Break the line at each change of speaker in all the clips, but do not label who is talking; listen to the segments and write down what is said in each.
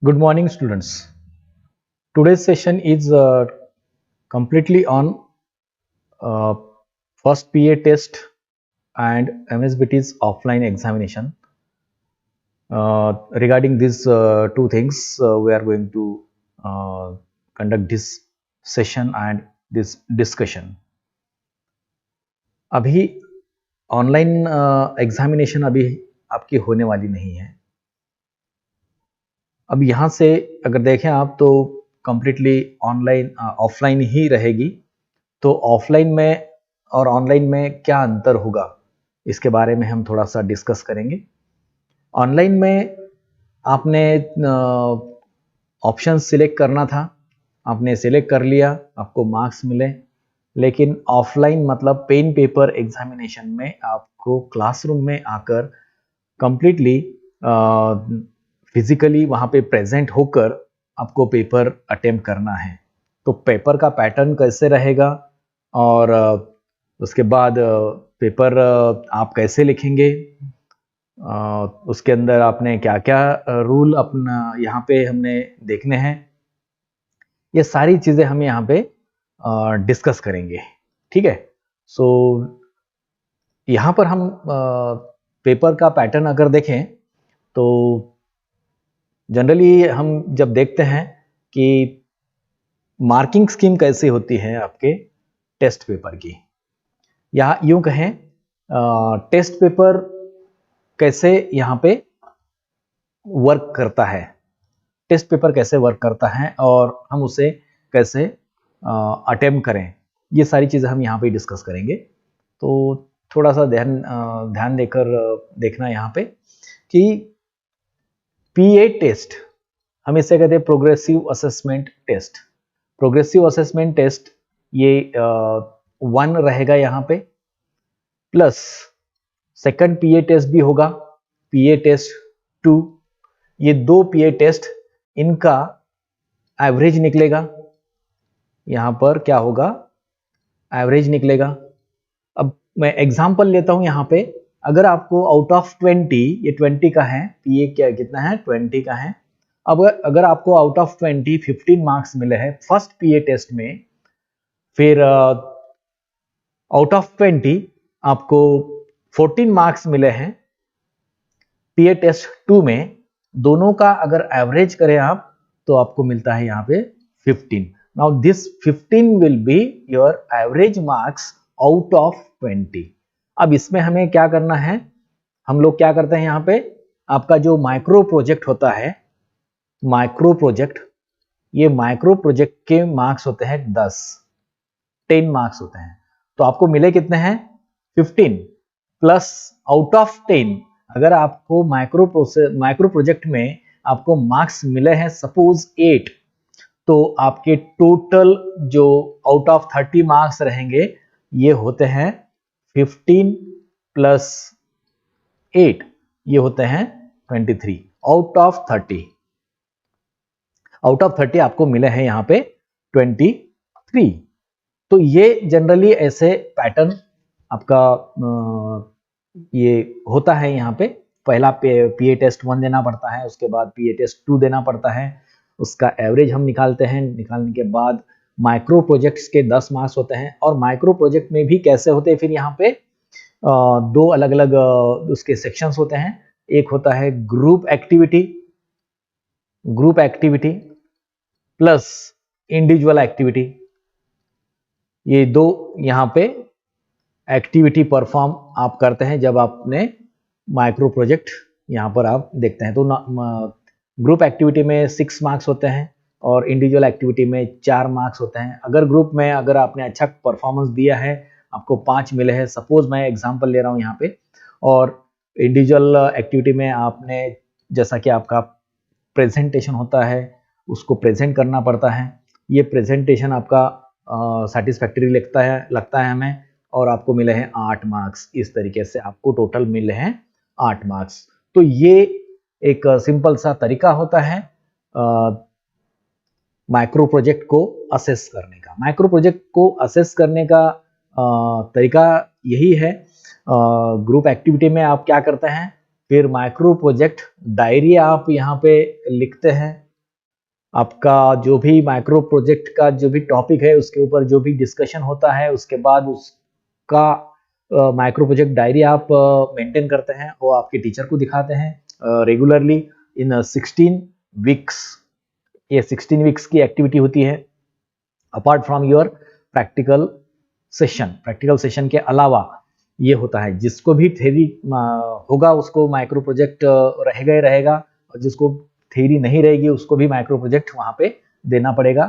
Good morning, students. Today's session is completely on uh, first PA test and MSBT's offline examination. Regarding these two things, we are going to conduct this session and this discussion. अभी online examination अभी आपकी होने वाली नहीं है. अब यहाँ से अगर देखें आप तो कम्प्लीटली ऑनलाइन ऑफलाइन ही रहेगी. तो ऑफलाइन में और ऑनलाइन में क्या अंतर होगा इसके बारे में हम थोड़ा सा डिस्कस करेंगे. ऑनलाइन में आपने ऑप्शन सिलेक्ट करना था, आपने सिलेक्ट कर लिया, आपको मार्क्स मिले. लेकिन ऑफलाइन मतलब पेन पेपर एग्जामिनेशन में आपको क्लासरूम में आकर कंप्लीटली फिजिकली वहाँ पे प्रेजेंट होकर आपको पेपर अटेम्प्ट करना है. तो पेपर का पैटर्न कैसे रहेगा और उसके बाद पेपर आप कैसे लिखेंगे, उसके अंदर आपने क्या क्या रूल अपना यहाँ पे हमने देखने हैं, ये सारी चीज़ें हम यहाँ पे डिस्कस करेंगे. ठीक है. सो यहाँ पर हम पेपर का पैटर्न अगर देखें तो जनरली हम जब देखते हैं कि मार्किंग स्कीम कैसे होती है आपके टेस्ट पेपर की, या यूं कहें टेस्ट पेपर कैसे यहाँ पे वर्क करता है, टेस्ट पेपर कैसे वर्क करता है और हम उसे कैसे अटेम्प्ट करें, ये सारी चीज़ें हम यहाँ पे डिस्कस करेंगे. तो थोड़ा सा ध्यान देकर देखना यहाँ पे कि पीए टेस्ट हम इसे कहते हैं progressive assessment test. Progressive assessment test ये 1 रहेगा यहाँ पे, प्लस सेकंड पीए टेस्ट भी होगा, पीए टेस्ट 2. ये 2 पीए टेस्ट, इनका एवरेज निकलेगा. यहाँ पर क्या होगा, एवरेज निकलेगा. अब मैं एग्जांपल लेता हूँ यहाँ पे. अगर आपको आउट ऑफ 20, ये 20 का है, पीए क्या कितना है 20 का है. अब अगर आपको आउट ऑफ 20 15 मार्क्स मिले हैं फर्स्ट पीए टेस्ट में, फिर आउट ऑफ 20 आपको 14 मार्क्स मिले हैं पीए टेस्ट 2 में, दोनों का अगर एवरेज करें आप तो आपको मिलता है यहाँ पे 15. Now this 15 will be your average marks out of 20. अब इसमें हमें क्या करना है, हम लोग क्या करते हैं यहाँ पे, आपका जो माइक्रो प्रोजेक्ट होता है, माइक्रो प्रोजेक्ट, ये माइक्रो प्रोजेक्ट के मार्क्स होते हैं 10 मार्क्स होते हैं. तो आपको मिले कितने हैं 15 प्लस आउट ऑफ 10. अगर आपको माइक्रो प्रोजेक्ट में आपको मार्क्स मिले हैं सपोज 8, तो आपके टोटल जो आउट ऑफ 30 मार्क्स रहेंगे ये होते हैं 15 प्लस 8, ये होते हैं 23 आउट ऑफ 30. आउट ऑफ 30 आपको मिले हैं यहाँ पे 23. तो ये जनरली ऐसे पैटर्न आपका ये होता है. यहाँ पे पहला पीए टेस्ट 1 देना पड़ता है, उसके बाद पीए टेस्ट 2 देना पड़ता है, उसका एवरेज हम निकालते हैं. निकालने के बाद माइक्रो प्रोजेक्ट्स के 10 मार्क्स होते हैं. और माइक्रो प्रोजेक्ट में भी कैसे होते हैं, फिर यहाँ पे 2 अलग अलग उसके सेक्शंस होते हैं. एक होता है group activity plus individual activity. ये 2 यहाँ पे एक्टिविटी परफॉर्म आप करते हैं जब आपने माइक्रो प्रोजेक्ट यहाँ पर आप देखते हैं. तो ग्रुप एक्टिविटी में 6 मार्क्स होते हैं और इंडिविजुअल एक्टिविटी में 4 मार्क्स होते हैं. अगर ग्रुप में अगर आपने अच्छा परफॉर्मेंस दिया है, आपको 5 मिले हैं, सपोज मैं एग्जांपल ले रहा हूँ यहाँ पे. और इंडिविजुअल एक्टिविटी में आपने, जैसा कि आपका प्रेजेंटेशन होता है, उसको प्रेजेंट करना पड़ता है. ये प्रेजेंटेशन आपका सेटिस्फैक्टरी लगता है हमें, और आपको मिले हैं 8 मार्क्स. इस तरीके से आपको टोटल मिले हैं 8 मार्क्स. तो ये एक सिंपल सा तरीका होता है माइक्रो प्रोजेक्ट को असेस करने का. माइक्रो प्रोजेक्ट को असेस करने का तरीका यही है. ग्रुप एक्टिविटी में आप क्या करते हैं, फिर माइक्रो प्रोजेक्ट डायरी आप यहाँ पे लिखते हैं, आपका जो भी माइक्रो प्रोजेक्ट का जो भी टॉपिक है उसके ऊपर जो भी डिस्कशन होता है, उसके बाद उसका माइक्रो प्रोजेक्ट डायरी आप मेंटेन करते हैं, वो आपके टीचर को दिखाते हैं रेगुलरली इन 16 वीक्स। ये 16 वीक्स की एक्टिविटी होती है apart from your practical session के अलावा ये होता है। जिसको भी थ्योरी होगा उसको माइक्रो प्रोजेक्ट रहेगा ही रहेगा, और जिसको थ्योरी नहीं रहेगी उसको भी माइक्रो प्रोजेक्ट वहाँ पे देना पड़ेगा,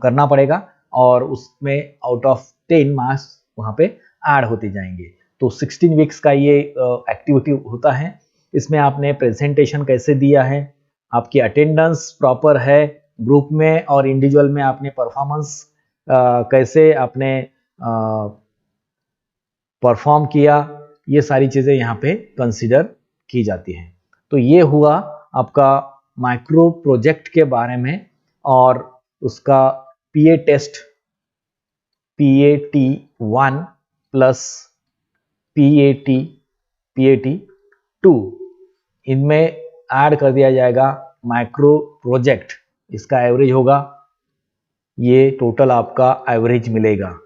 करना पड़ेगा, और उसमें आउट ऑफ 10 मार्क्स वहाँ पे ऐड होते जाएंगे। तो 16 वीक्स का ये एक्टिविटी होता है। इसमें आपने प्रेजेंटेशन कैसे दिया है, आपकी अटेंडेंस प्रॉपर है, ग्रुप में और इंडिविजुअल में आपने परफॉर्मेंस कैसे आपने परफॉर्म किया, ये सारी चीजें यहाँ पे कंसीडर की जाती हैं। तो ये हुआ आपका माइक्रो प्रोजेक्ट के बारे में, और उसका पीए टेस्ट PAT1 प्लस PAT2 इनमें ऐड कर दिया जाएगा माइक्रो प्रोजेक्ट। इसका एवरेज होगा, ये टोटल आपका एवरेज मिलेगा,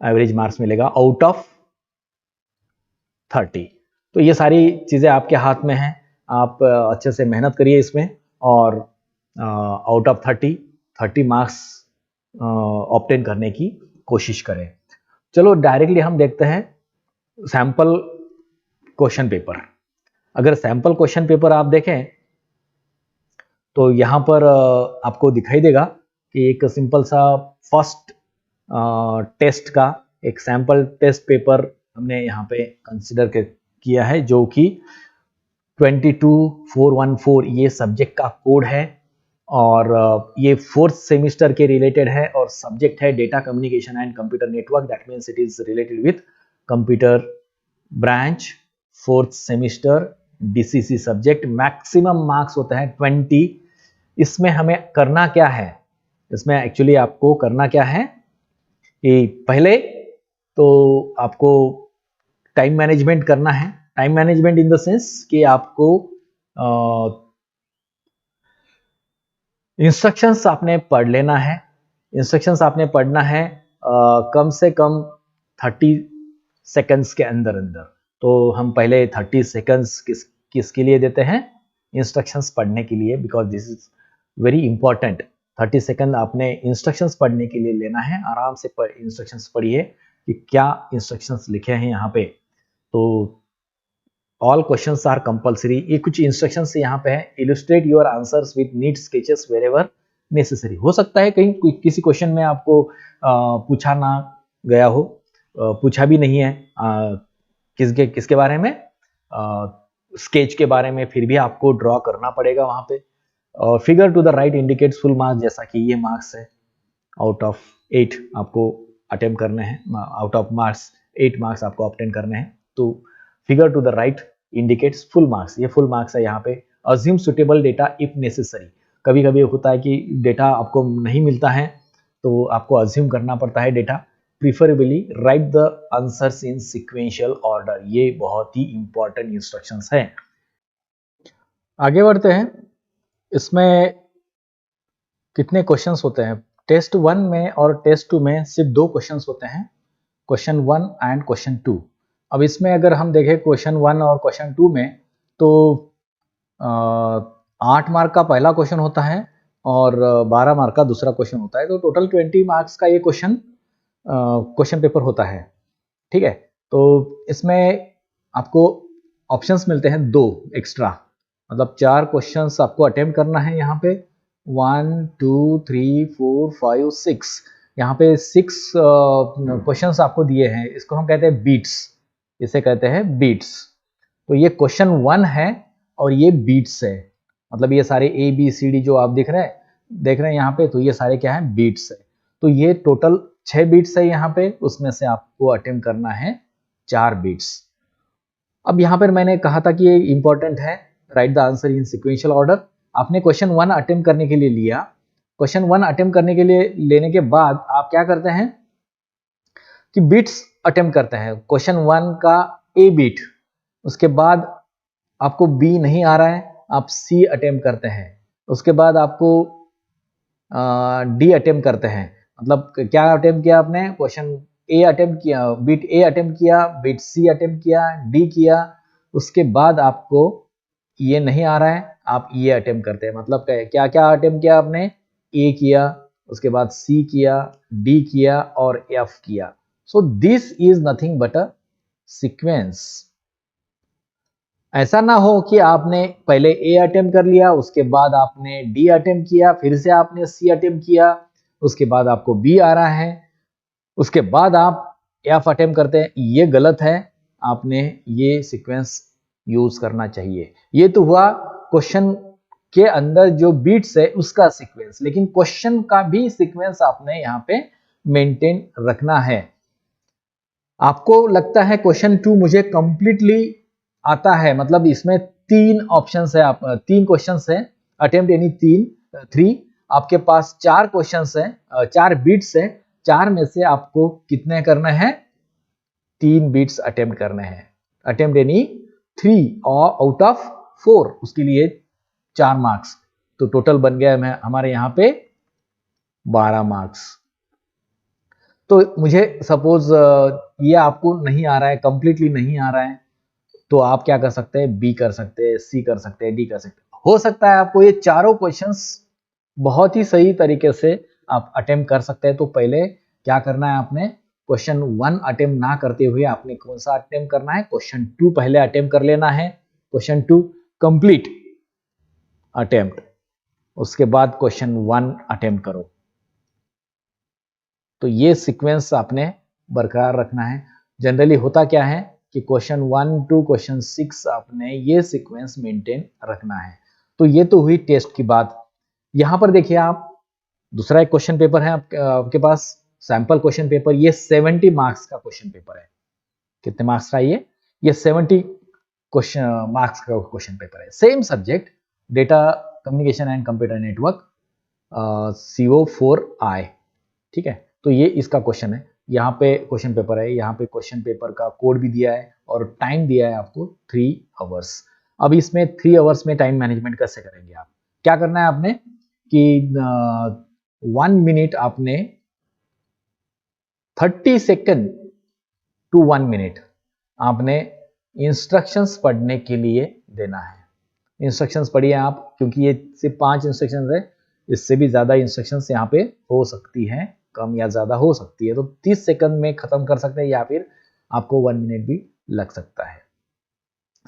एवरेज मार्क्स मिलेगा आउट ऑफ 30। तो ये सारी चीजें आपके हाथ में हैं, आप अच्छे से मेहनत करिए इसमें, और आउट ऑफ 30 मार्क्स ऑब्टेन करने की कोशिश करें। चलो डायरेक्टली हम देखते हैं सैंपल क्वेश्चन पेपर। अगर सैंपल क्वेश्चन पेपर आप देखें तो यहाँ पर आपको दिखाई देगा कि एक सिंपल सा फर्स्ट टेस्ट का एक सैंपल टेस्ट पेपर हमने यहाँ पे कंसिडर किया है, जो कि 22414 ये सब्जेक्ट का कोड है, और ये 4th सेमिस्टर के रिलेटेड है, और सब्जेक्ट है data communication and computer network. That means it is related with computer branch, 4th semester DCC subject. Maximum marks होता है 20। इसमें हमें करना क्या है, इसमें एक्चुअली आपको करना क्या है कि पहले तो आपको टाइम मैनेजमेंट करना है। Time management in the sense कि आपको इंस्ट्रक्शंस आपने पढ़ लेना है। इंस्ट्रक्शंस आपने पढ़ना है कम से कम 30 सेकंड्स के अंदर अंदर। तो हम पहले 30 सेकंड्स किसके लिए देते हैं, इंस्ट्रक्शंस पढ़ने के लिए, because this is very important. 30 second आपने इंस्ट्रक्शंस पढ़ने के लिए लेना है। आराम से इंस्ट्रक्शंस पढ़िए कि क्या इंस्ट्रक्शंस लिखे हैं यहाँ पे। तो ऑल क्वेश्चंस आर कंपलसरी। ये कुछ इंस्ट्रक्शंस यहाँ पे है, illustrate your answers with neat sketches wherever necessary. हो सकता है कहीं किसी क्वेश्चन में आपको पूछा ना गया हो, पूछा भी नहीं है किसके बारे में, स्केच के बारे में, फिर भी आपको ड्रॉ करना पड़ेगा वहां पे। और figure to the right indicates full marks, जैसा कि ये मार्क्स है आउट ऑफ 8 आपको अटेम्प्ट करने हैं, आउट ऑफ मार्क्स 8 मार्क्स आपको ऑब्टेन करने हैं। तो figure to the right indicates full marks, ये फुल मार्क्स है यहाँ पे। Assume suitable data if necessary. कभी कभी होता है कि डेटा आपको नहीं मिलता है तो आपको अज्यूम करना पड़ता है data. Preferably right the answers in sequential order. ये बहुत ही इंपॉर्टेंट इंस्ट्रक्शंस है। आगे बढ़ते हैं। इसमें कितने क्वेश्चंस होते हैं, टेस्ट 1 में और टेस्ट 2 में सिर्फ 2 क्वेश्चंस होते हैं, क्वेश्चन 1 एंड क्वेश्चन 2। अब इसमें अगर हम देखें क्वेश्चन 1 और क्वेश्चन 2 में, तो 8 मार्क का पहला क्वेश्चन होता है और 12 मार्क का दूसरा क्वेश्चन होता है। तो टोटल 20 मार्क्स का ये क्वेश्चन पेपर होता है। ठीक है, तो इसमें आपको ऑप्शंस मिलते हैं 2 एक्स्ट्रा, मतलब 4 क्वेश्चंस आपको अटेम्प्ट करना है यहाँ पे। 1 2 3 4 5 6, यहाँ पे 6 क्वेश्चंस आपको दिए हैं। इसको हम कहते हैं बीट्स, इसे कहते हैं बीट्स। तो ये क्वेश्चन 1 है और ये बीट्स है, मतलब ये सारे ABCD जो आप देख रहे हैं यहाँ पे, तो ये सारे क्या है, बीट्स है। तो ये टोटल 6 बीट्स है यहाँ पे, उसमें से आपको अटेम्प्ट करना है 4 बीट्स। अब यहाँ पर मैंने कहा था कि ये इंपॉर्टेंट है, right the answer in sequential order. आपने क्वेश्चन 1 अटेम्प्ट करने के लिए लिया, क्वेश्चन 1 अटेम्प्ट करने के लिए लेने के बाद आप क्या करते हैं कि बीट्स अटेम्प्ट करते हैं। क्वेश्चन 1 का A बीट, उसके बाद आपको B नहीं आ रहा है, आप C अटेम्प्ट करते हैं। उसके बाद आपको डी अटेम्प्ट करते हैं, मतलब क्या अटेम्प्ट किया आपने, क्वेश्चन ए अटेम्प्ट किया, बिट ए अटेम्प्ट किया, बिट सी अटेम्प्ट किया, डी किया, उसके बाद आपको ये नहीं आ रहा है, आप ये अटेम्प्ट करते हैं। मतलब क्या क्या अटेम्प्ट किया आपने, ए किया, उसके बाद सी किया, डी किया और एफ किया। So this is nothing but a sequence. ऐसा ना हो कि आपने पहले ए अटेम्प्ट कर लिया, उसके बाद आपने डी अटेम्प्ट किया, फिर से आपने सी अटेम्प्ट किया, उसके बाद आपको बी आ रहा है, उसके बाद आप एफ अटेम्प्ट करते हैं। ये गलत है, आपने ये सीक्वेंस यूज करना चाहिए। ये तो हुआ क्वेश्चन के अंदर जो बीट्स है उसका सीक्वेंस, लेकिन क्वेश्चन का भी सीक्वेंस आपने यहाँ पे मेंटेन रखना है। आपको लगता है क्वेश्चन 2 मुझे कंप्लीटली आता है, मतलब इसमें 3 ऑप्शंस है, आप 3 क्वेश्चंस है, अटेम्प्ट यानी 3 आपके पास 4 क्वेश्चंस है, 4 बीट्स है, 4 में से आपको कितने करने हैं, 3 बीट्स अटेम्प्ट करने हैं। अटेम्प्ट यानी 3 और आउट ऑफ 4, उसके लिए 4 मार्क्स, तो टोटल बन गया हमारे यहाँ पे 12 मार्क्स। तो मुझे सपोज ये आपको नहीं आ रहा है, कंप्लीटली नहीं आ रहा है, तो आप क्या कर सकते हैं, बी कर सकते हैं, सी कर सकते हैं, डी कर सकते हैं। हो सकता है आपको ये चारों क्वेश्चंस बहुत ही सही तरीके से आप अटेम्प्ट कर सकते हैं। तो पहले क्या करना है, आपने क्वेश्चन 1 अटेम्प्ट ना करते हुए आपने कौन सा अटेम्प्ट करना है, क्वेश्चन 2 पहले अटेम्प्ट कर लेना है, क्वेश्चन 2 कंप्लीट अटेम्प्ट, उसके बाद क्वेश्चन 1 अटेम्प्ट करो। तो ये सीक्वेंस आपने बरकरार रखना है। जनरली होता क्या है कि क्वेश्चन 1 टू क्वेश्चन 6 आपने ये सीक्वेंस मेंटेन रखना है। तो ये तो हुई टेस्ट की बात। यहां पर देखिए आप, दूसरा एक क्वेश्चन पेपर है आपके पास, सैंपल क्वेश्चन पेपर, ये 70 मार्क्स का क्वेश्चन पेपर है। कितने मार्क्स का ये 70 क्वेश्चन मार्क्स का क्वेश्चन पेपर है। Same subject, data communication and computer network, CO4I, ठीक है। तो ये इसका क्वेश्चन है, यहाँ पे क्वेश्चन पेपर है, यहाँ पे क्वेश्चन पेपर का कोड भी दिया है और टाइम दिया है आपको 3 आवर्स। अब इसमें 3 आवर्स में टाइम मैनेजमेंट कैसे करेंगे आप, क्या करना है आपने कि 1 मिनट आपने 30 सेकंड टू 1 मिनट आपने इंस्ट्रक्शंस पढ़ने के लिए देना है। इंस्ट्रक्शंस पढ़िए आप, क्योंकि ये सिर्फ 5 इंस्ट्रक्शंस है, इससे भी ज्यादा इंस्ट्रक्शंस यहाँ पे हो सकती हैं, कम या ज्यादा हो सकती है। तो 30 सेकंड में खत्म कर सकते हैं या फिर आपको 1 मिनट भी लग सकता है।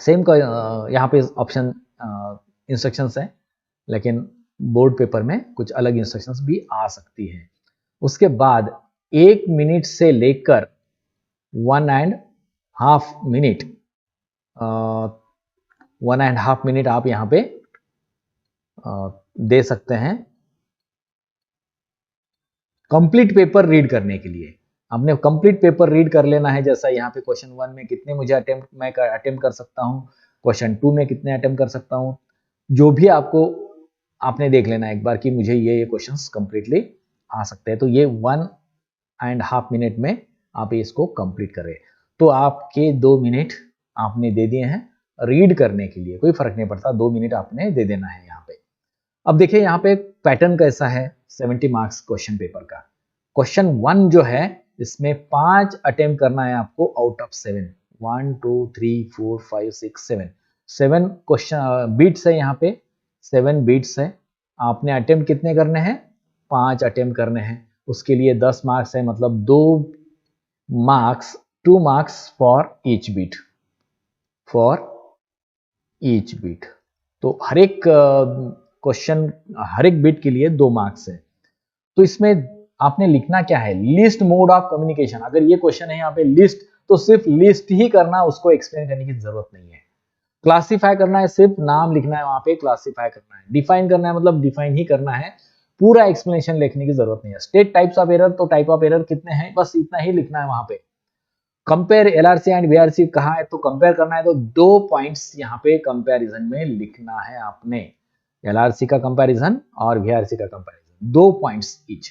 सेम का यहाँ पे ऑप्शन इंस्ट्रक्शंस है, लेकिन बोर्ड पेपर में कुछ अलग इंस्ट्रक्शंस भी आ सकती है। उसके बाद 1 मिनट से लेकर 1.5 मिनट, 1.5 मिनट आप यहाँ पे दे सकते हैं कंप्लीट पेपर रीड करने के लिए। आपने कंप्लीट पेपर रीड कर लेना है, जैसा यहाँ पे क्वेश्चन 1 में कितने मुझे अटेम्प्ट कर सकता हूँ, क्वेश्चन 2 में कितने अटेम्प्ट कर सकता हूँ, जो भी आपने देख लेना है एक बार कि मुझे ये क्वेश्चंस कंप्लीटली आ सकते हैं। तो ये 1.5 मिनट में आप इसको कंप्लीट करें। तो आपके 2 मिनट आपने दे दिए हैं रीड करने के लिए, कोई फर्क नहीं पड़ता, 2 मिनट आपने दे देना है यहाँ पे। अब देखिए यहाँ पे पैटर्न कैसा है 70 मार्क्स क्वेश्चन पेपर का। क्वेश्चन 1 जो है इसमें 5 अटेम्प्ट करना है आपको आउट ऑफ 7, 1 2 3 4 5 6 7 क्वेश्चन बीट्स है, यहाँ पे 7 बीट्स है। आपने अटेम्प्ट कितने करने हैं, 5 अटेम्प्ट करने हैं, उसके लिए 10 मार्क्स है, मतलब 2 marks, 2 marks for each bit, तो हर एक क्वेश्चन, हर एक बिट के लिए 2 मार्क्स है। तो इसमें आपने लिखना क्या है, लिस्ट मोड ऑफ कम्युनिकेशन। अगर ये क्वेश्चन है यहाँ पे लिस्ट, तो सिर्फ लिस्ट ही करना, उसको एक्सप्लेन करने की जरूरत नहीं है। क्लासिफाई करना है, सिर्फ नाम लिखना है, वहां पे क्लासिफाई करना है। डिफाइन करना है, मतलब डिफाइन ही करना है, पूरा एक्सप्लेनेशन लिखने की जरूरत नहीं है। स्टेट टाइप्स ऑफ एरर, तो टाइप ऑफ एरर कितने हैं, बस इतना ही लिखना है वहां पे। कंपेयर एलआरसी एंड वीआरसी कहाँ है, तो कंपेयर करना है, तो 2 पॉइंट्स यहाँ पे कंपैरिजन में लिखना है आपने, एलआरसी का कंपैरिजन और वीआरसी का कंपैरिजन, 2 पॉइंट्स ईच,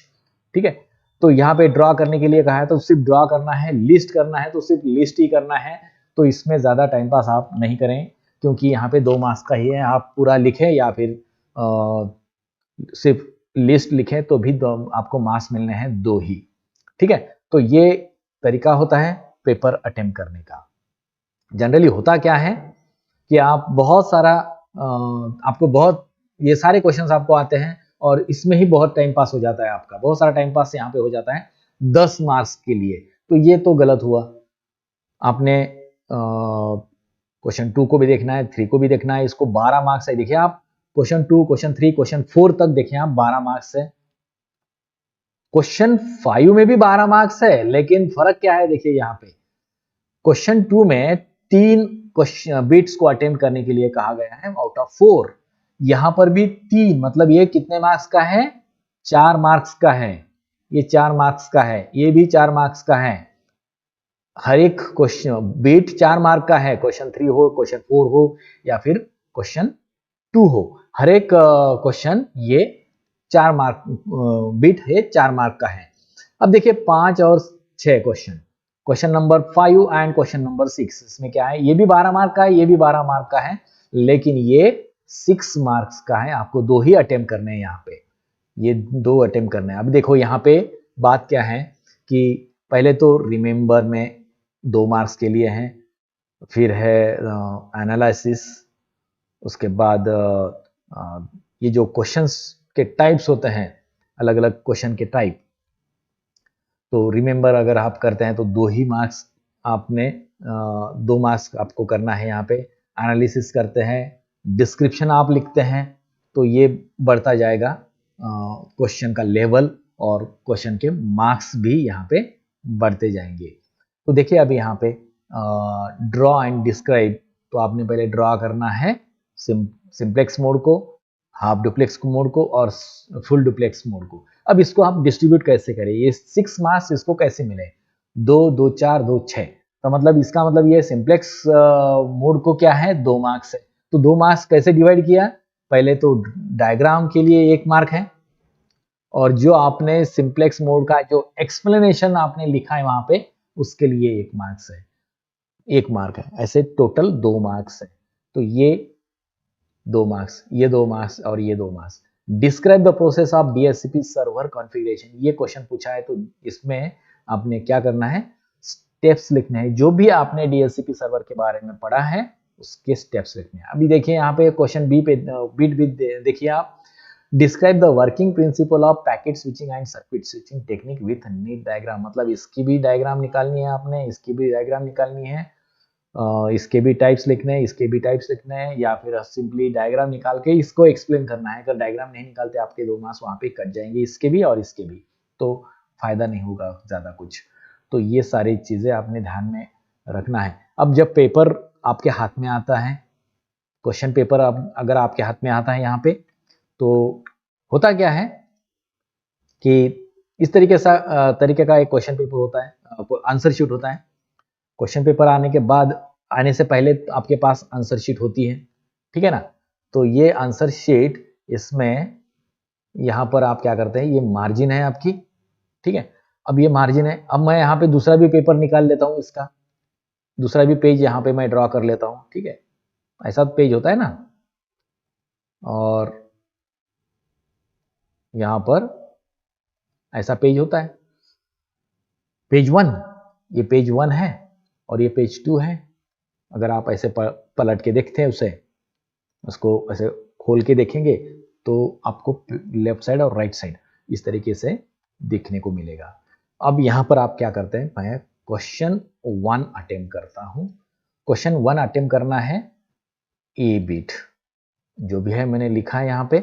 ठीक है। तो यहाँ पे ड्रॉ करने के लिए कहा है, तो सिर्फ ड्रॉ करना है, लिस्ट करना है तो सिर्फ लिस्ट ही करना है। तो इसमें ज्यादा टाइम पास आप नहीं करें, क्योंकि यहाँ पे 2 मार्क्स का ही है, आप पूरा लिखें या फिर सिर्फ लिस्ट लिखें तो भी आपको मार्क्स मिलने हैं 2 ही। ठीक है, तो ये तरीका होता है पेपर अटेम्प्ट करने का। जनरली होता क्या है कि आप बहुत सारा आपको बहुत ये सारे क्वेश्चंस आपको आते हैं और इसमें ही बहुत टाइम पास हो जाता है आपका, बहुत सारा टाइम पास यहाँ पे हो जाता है 10 मार्क्स के लिए। तो ये तो गलत हुआ। आपने क्वेश्चन 2 को भी देखना है, 3 को भी देखना है, इसको 12 मार्क्स है। देखिए आप क्वेश्चन 2, क्वेश्चन 3, क्वेश्चन 4 तक देखें आप 12 मार्क्स है। क्वेश्चन 5 में भी 12 मार्क्स है, लेकिन फर्क क्या है देखिए यहाँ पे। क्वेश्चन 2 में 3 क्वेश्चन बिट्स को अटेम्प्ट करने के लिए कहा गया है आउट ऑफ 4। यहां पर भी 3, मतलब ये कितने मार्क्स का है? 4 मार्क्स का है। ये 4 मार्क्स का है, ये भी 4 मार्क्स का है। हर एक क्वेश्चन बिट 4 मार्क का है, क्वेश्चन 3 हो, क्वेश्चन 4 हो या फिर क्वेश्चन 2 हो। हर एक क्वेश्चन ये 4 मार्क बिट है, 4 मार्क का है। अब देखिए 5 और 6 question, question number 5 and question number 6, इसमें क्या है? ये भी 12 मार्क का है, ये भी 12 मार्क का है, लेकिन ये 6 मार्क्स का है। आपको 2 ही अटेम्प्ट करने हैं यहाँ पे, ये 2 अटेम्प्ट करने हैं। अब देखो यहाँ पे बात क्या है कि पहले तो रिमेंबर में 2 मार्क्स के लिए हैं, फिर है एनालिसिस, उसके बाद ये जो क्वेश्चंस के टाइप्स होते हैं, अलग अलग क्वेश्चन के टाइप। तो रिमेंबर अगर आप करते हैं तो 2 ही मार्क्स आपने 2 मार्क्स आपको करना है यहाँ पे। एनालिसिस करते हैं, डिस्क्रिप्शन आप लिखते हैं, तो ये बढ़ता जाएगा क्वेश्चन का लेवल और क्वेश्चन के मार्क्स भी यहाँ पे बढ़ते जाएंगे। तो देखिए अभी यहाँ पे ड्रॉ एंड डिस्क्राइब, तो आपने पहले ड्रॉ करना है सिंप्लेक्स मोड को, हाफ डुप्लेक्स मोड को और फुल डुप्लेक्स मोड को। अब इसको आप डिस्ट्रीब्यूट कैसे करें? ये 6 मार्क्स इसको कैसे मिले? 2, 2, 4, 2, 6, तो मतलब इसका मतलब ये सिंप्लेक्स मोड को क्या है? 2 मार्क्स है। तो 2 मार्क्स कैसे डिवाइड किया? पहले तो डायग्राम के लिए 1 मार्क है, और जो आपने सिंप्लेक्स मोड का जो एक्सप्लेनेशन आपने लिखा है वहां पे, उसके लिए 1 मार्क्स है, 1 मार्क है। ऐसे टोटल 2 मार्क्स है। तो ये 2 मार्क्स, ये 2 मार्क्स और ये 2 marks. Describe the process of DHCP server configuration, ये क्वेश्चन पूछा है, तो इसमें आपने क्या करना है? स्टेप्स लिखने हैं, जो भी आपने DHCP सर्वर के बारे में पढ़ा है उसके स्टेप्स लिखने हैं। अभी देखिए यहाँ पे क्वेश्चन बी पे बीट भी देखिए आप। Describe the working principle of packet switching and circuit switching technique with NEET diagram, मतलब इसकी भी डायग्राम निकालनी है आपने, इसकी भी डायग्राम निकालनी है, इसके भी टाइप्स लिखने हैं, इसके भी टाइप्स लिखने हैं, या फिर सिंपली डायग्राम निकाल के इसको एक्सप्लेन करना है। अगर डायग्राम नहीं निकालते आपके 2 मार्क्स वहां पे कट जाएंगे, इसके भी और इसके भी, तो फायदा नहीं होगा ज़्यादा कुछ। तो ये सारी चीज़ें आपने ध्यान में रखना है। अब जब पेपर आपके हाथ में आता है, क्वेश्चन पेपर अगर आपके हाथ में आता है यहाँ पे, तो होता क्या है कि इस तरीके का एक क्वेश्चन पेपर होता है, आंसर शीट होता है। क्वेश्चन पेपर आने के बाद, आने से पहले आपके पास आंसर शीट होती है, ठीक है ना? तो ये आंसर शीट, इसमें यहाँ पर आप क्या करते हैं, ये मार्जिन है आपकी, ठीक है? अब ये मार्जिन है। अब मैं यहाँ पे दूसरा भी पेपर निकाल लेता हूँ, इसका दूसरा भी पेज यहाँ पे मैं ड्रॉ कर लेता हूँ, ठीक है? ऐसा पेज होता है ना, और यहाँ पर ऐसा पेज होता है, पेज 1, ये पेज 1 है और ये पेज 2 है। अगर आप ऐसे पलट के देखते हैं उसको ऐसे खोल के देखेंगे, तो आपको लेफ्ट साइड और राइट साइड इस तरीके से दिखने को मिलेगा। अब यहाँ पर आप क्या करते हैं, मैं क्वेश्चन 1 अटेम्प्ट करता हूँ। क्वेश्चन 1 अटेम्प्ट करना है ए बीट, जो भी है मैंने लिखा है यहाँ पे।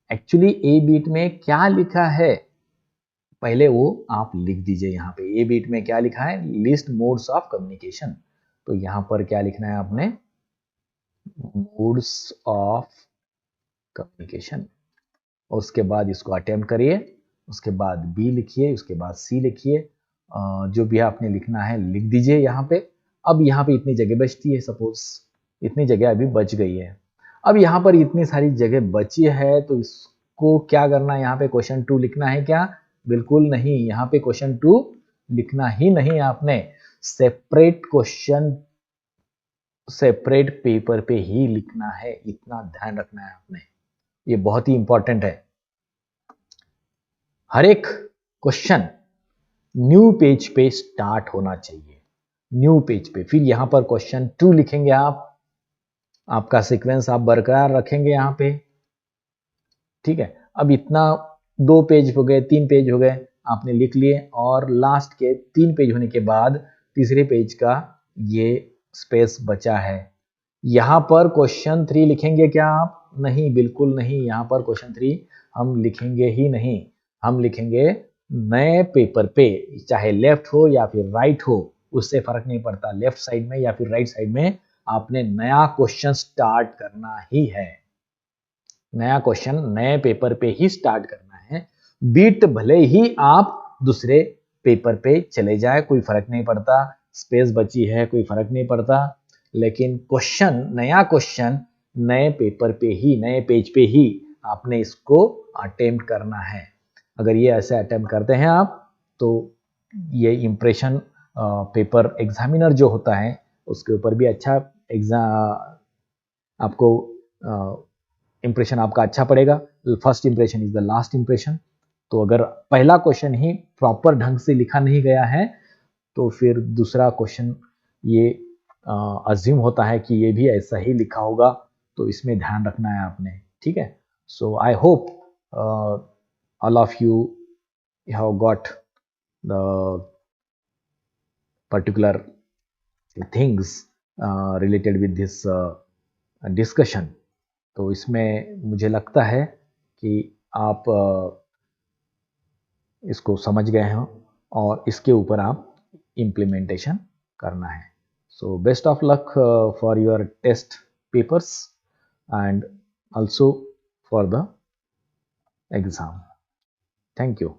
एक्चुअली ए बीट में क्या लिखा है पहले वो आप लिख दीजिए। यहाँ पे ए बीट में क्या लिखा है? List modes of communication. तो यहाँ पर क्या लिखना है आपने? Modes of communication. उसके बाद इसको अटेम्प्ट करिए, उसके बाद बी लिखिए, उसके बाद सी लिखिए, जो भी आपने लिखना है लिख दीजिए यहाँ पे। अब यहाँ पे इतनी जगह बचती है, सपोज इतनी जगह अभी बच गई है। अब यहाँ पर इतनी सारी जगह बची है, तो इसको क्या करना है? यहाँ पे क्वेश्चन 2 लिखना है क्या? बिल्कुल नहीं, यहाँ पे क्वेश्चन 2 लिखना ही नहीं आपने। सेपरेट क्वेश्चन सेपरेट पेपर पे ही लिखना है, इतना ध्यान रखना है आपने, ये बहुत ही इंपॉर्टेंट है। हर एक क्वेश्चन न्यू पेज पे स्टार्ट होना चाहिए, न्यू पेज पे। फिर यहाँ पर क्वेश्चन 2 लिखेंगे आप, आपका सीक्वेंस आप बरकरार रखेंगे यहाँ पे, ठीक है। अब इतना 2 पेज हो गए, 3 पेज हो गए, आपने लिख लिए, और लास्ट के 3 पेज होने के बाद तीसरे पेज का ये स्पेस बचा है। यहाँ पर क्वेश्चन 3 लिखेंगे क्या आप? नहीं, बिल्कुल नहीं। यहाँ पर क्वेश्चन 3 हम लिखेंगे ही नहीं। हम लिखेंगे नए पेपर पे, चाहे लेफ्ट हो या फिर राइट हो, उससे फर्क नहीं पड़ता, लेफ्ट साइड में या फिर राइट साइड में आपने नया क्वेश्चन स्टार्ट करना ही है। नया क्वेश्चन नए पेपर पे ही स्टार्ट करना है। बीट भले ही आप दूसरे पेपर पे चले जाए, कोई फर्क नहीं पड़ता, स्पेस बची है, कोई फर्क नहीं पड़ता, लेकिन क्वेश्चन, नया क्वेश्चन नए पेपर पे ही, नए पेज पे ही आपने इसको अटेम्प्ट करना है। अगर ये ऐसे अटेम्प्ट करते हैं आप, तो ये इम्प्रेशन पेपर एग्जामिनर जो होता है उसके ऊपर भी अच्छा आपको इम्प्रेशन आपका अच्छा पड़ेगा। First impression is the last impression. तो अगर पहला क्वेश्चन ही प्रॉपर ढंग से लिखा नहीं गया है, तो फिर दूसरा क्वेश्चन ये अज्यूम होता है कि ये भी ऐसा ही लिखा होगा, तो इसमें ध्यान रखना है आपने, ठीक है। So I hope all of you have got the particular things related with this discussion. तो इसमें मुझे लगता है कि आप इसको समझ गए हो और इसके ऊपर आप इम्प्लीमेंटेशन करना है। So best of luck for your test papers and also for the exam. Thank you.